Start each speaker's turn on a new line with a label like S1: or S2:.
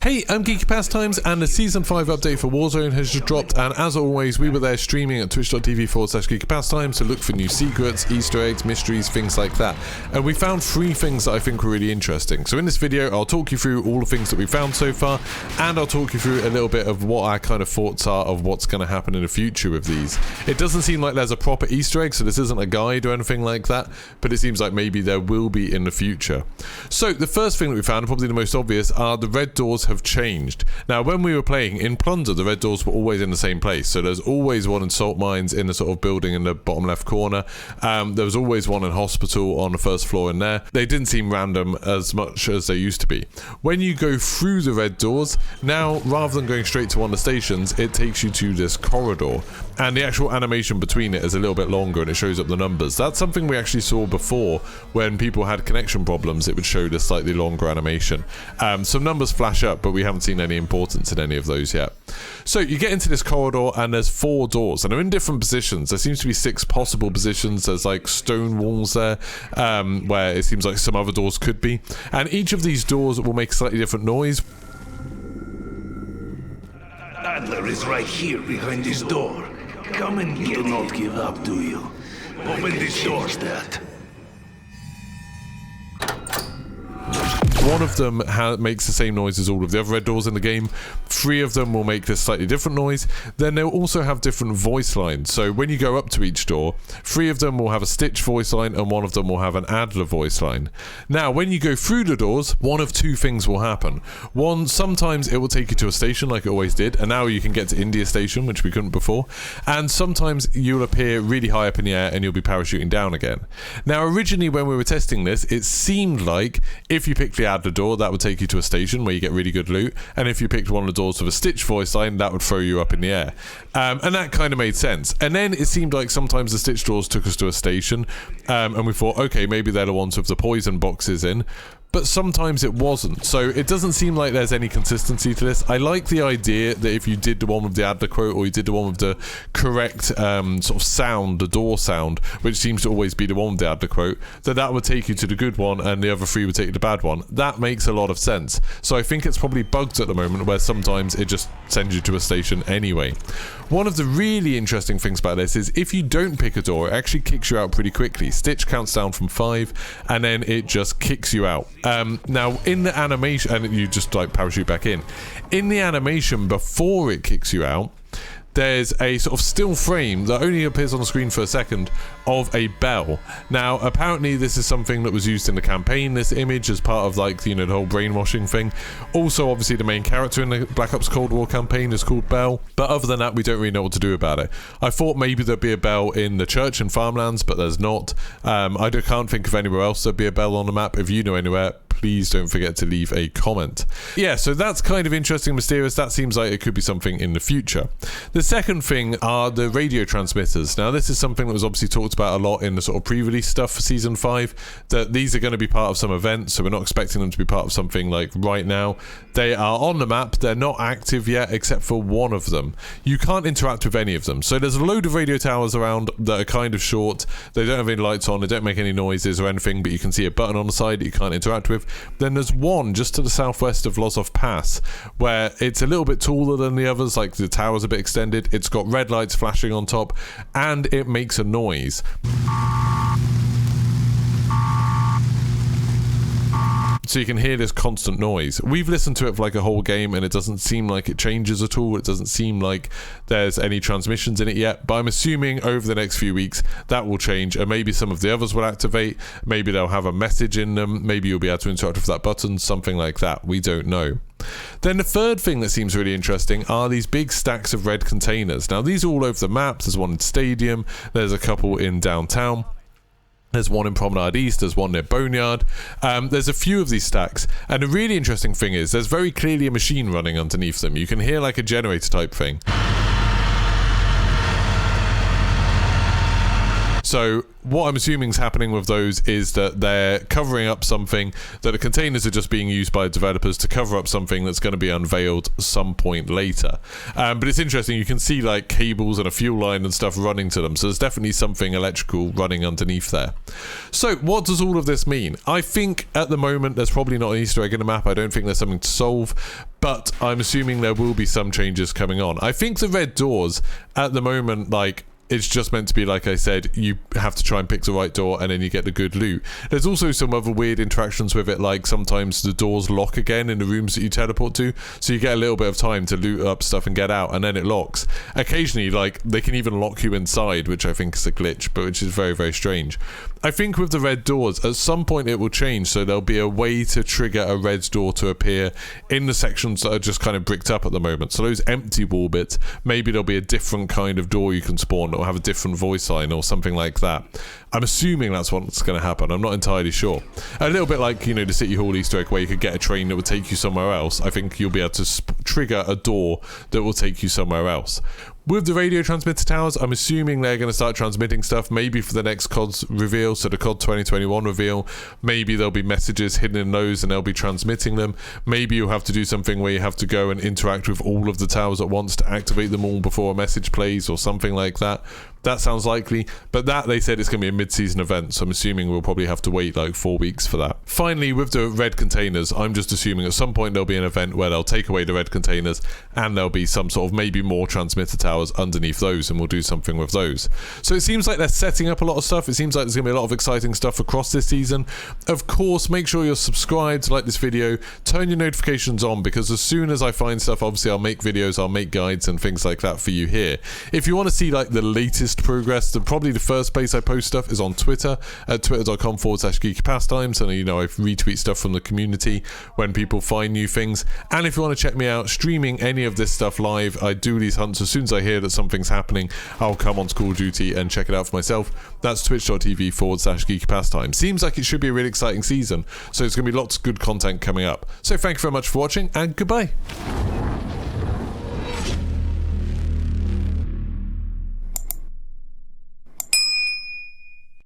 S1: Hey, I'm Geeky Pastimes, and the Season 5 update for Warzone has just dropped, and as always, we were there streaming at twitch.tv/Geeky Pastimes to look for new secrets, Easter eggs, mysteries, things like that. And we found 3 things that I think were really interesting. So in this video, I'll talk you through all the things that we found so far, and I'll talk you through a little bit of what our kind of thoughts are of what's going to happen in the future with these. It doesn't seem like there's a proper Easter egg, so this isn't a guide or anything like that, but it seems like maybe there will be in the future. So the first thing that we found, and probably the most obvious, are the red doors have changed. Now, when we were playing in Plunder, the red doors were always in the same place. So there's always one in salt mines in the sort of building in the bottom left corner. There was always one in hospital on the first floor in there. They didn't seem random as much as they used to be. When you go through the red doors, now rather than going straight to one of the stations, it takes you to this corridor. And the actual animation between it is a little bit longer and it shows up the numbers. That's something we actually saw before when people had connection problems. It would show this slightly longer animation. Some numbers flash up, but we haven't seen any importance in any of those yet. So you get into this corridor and there's 4 doors and they're in different positions. There seems to be 6 possible positions. There's like stone walls there where it seems like some other doors could be. And each of these doors will make a slightly different noise.
S2: Adler is right here behind this door. Come and get him. Do not give up, do you? Open this door. That.
S1: One of them makes the same noise as all of the other red doors in the game. 3 of them will make this slightly different noise. Then they'll also have different voice lines. So when you go up to each door, 3 of them will have a Stitch voice line and 1 of them will have an Adler voice line. Now, when you go through the doors, one of 2 things will happen. One, sometimes it will take you to a station like it always did, and now you can get to India Station, which we couldn't before. And sometimes you'll appear really high up in the air and you'll be parachuting down again. Now, originally when we were testing this, it seemed like if you picked the Adler door, that would take you to a station where you get really good loot, and if you picked one of the doors with a Stitch voice line, that would throw you up in the air. And that kind of made sense. And then it seemed like sometimes the Stitch doors took us to a station, and we thought, okay, maybe they're the ones with the poison boxes in. But sometimes it wasn't, so it doesn't seem like there's any consistency to this. I like the idea that if you did the one with the Adler quote, or you did the one with the correct sort of sound, the door sound, which seems to always be the one with the Adler quote, that would take you to the good one and the other 3 would take you to the bad one. That makes a lot of sense. So I think it's probably bugged at the moment where sometimes it just sends you to a station anyway. One of the really interesting things about this is if you don't pick a door, it actually kicks you out pretty quickly. Stitch counts down from 5 and then it just kicks you out. Now in the animation, and you just like parachute back in the animation before it kicks you out, there's a sort of still frame that only appears on the screen for a second of a bell. Now, apparently this is something that was used in the campaign, this image, as part of like, you know, the whole brainwashing thing. Also, obviously, the main character in the Black Ops Cold War campaign is called Bell. But other than that, we don't really know what to do about it. I thought maybe there'd be a bell in the church and farmlands, but there's not. I can't think of anywhere else there'd be a bell on the map. If you know anywhere, please don't forget to leave a comment. Yeah, so that's kind of interesting and mysterious. That seems like it could be something in the future. The second thing are the radio transmitters. Now, this is something that was obviously talked about a lot in the sort of pre-release stuff for Season 5, that these are going to be part of some event, so we're not expecting them to be part of something like right now. They are on the map. They're not active yet, except for one of them. You can't interact with any of them. So there's a load of radio towers around that are kind of short. They don't have any lights on. They don't make any noises or anything, but you can see a button on the side that you can't interact with. Then there's one just to the southwest of Lozov Pass where it's a little bit taller than the others, like the tower's a bit extended. It's got red lights flashing on top and it makes a noise. So you can hear this constant noise. We've listened to it for like a whole game and it doesn't seem like it changes at all. It doesn't seem like there's any transmissions in it yet, but I'm assuming over the next few weeks that will change and maybe some of the others will activate. Maybe they'll have a message in them. Maybe you'll be able to interact with that button, something like that. We don't know. Then the third thing that seems really interesting are these big stacks of red containers. Now these are all over the map. There's one in Stadium. There's a couple in downtown. There's one in Promenade East, there's one near Boneyard. There's a few of these stacks, and a really interesting thing is there's very clearly a machine running underneath them. You can hear like a generator type thing. So what I'm assuming is happening with those is that they're covering up something, that the containers are just being used by developers to cover up something that's going to be unveiled some point later. But it's interesting, you can see like cables and a fuel line and stuff running to them, so there's definitely something electrical running underneath there. So what does all of this mean? I think at the moment there's probably not an Easter egg in the map. I don't think there's something to solve, but I'm assuming there will be some changes coming on. I think the red doors at the moment, like, it's just meant to be, like I said, you have to try and pick the right door and then you get the good loot. There's also some other weird interactions with it, like sometimes the doors lock again in the rooms that you teleport to, so you get a little bit of time to loot up stuff and get out, and then it locks. Occasionally, like, they can even lock you inside, which I think is a glitch, but which is very, very strange. I think with the red doors, at some point it will change, so there'll be a way to trigger a red door to appear in the sections that are just kind of bricked up at the moment. So those empty wall bits, maybe there'll be a different kind of door you can spawn, or have a different voice line or something like that. I'm assuming that's what's going to happen. I'm not entirely sure. A little bit like, you know, the City Hall Easter egg where you could get a train that would take you somewhere else. I think you'll be able to trigger a door that will take you somewhere else. With the radio transmitter towers, I'm assuming they're going to start transmitting stuff, maybe for the next COD's reveal, so the COD 2021 reveal. Maybe there'll be messages hidden in those and they'll be transmitting them. Maybe you'll have to do something where you have to go and interact with all of the towers at once to activate them all before a message plays or something like that. That sounds likely, but that, they said, it's going to be a mid-season event, so I'm assuming we'll probably have to wait like 4 weeks for that. Finally, with the red containers, I'm just assuming at some point there'll be an event where they'll take away the red containers and there'll be some sort of maybe more transmitter towers underneath those, and we'll do something with those. So it seems like they're setting up a lot of stuff. It seems like there's going to be a lot of exciting stuff across this season. Of course, make sure you're subscribed, like this video, turn your notifications on, because as soon as I find stuff, obviously I'll make videos, I'll make guides and things like that for you here. If you want to see like the latest progress, then probably the first place I post stuff is on Twitter at twitter.com/Geeky Pastimes, and you know, I retweet stuff from the community when people find new things. And if you want to check me out streaming any of this stuff live, I do these hunts as soon as I hear that something's happening. I'll come on to Call of Duty and check it out for myself. That's twitch.tv/Geeky Pastimes. Seems like it should be a really exciting season, so it's going to be lots of good content coming up. So thank you very much for watching, and goodbye.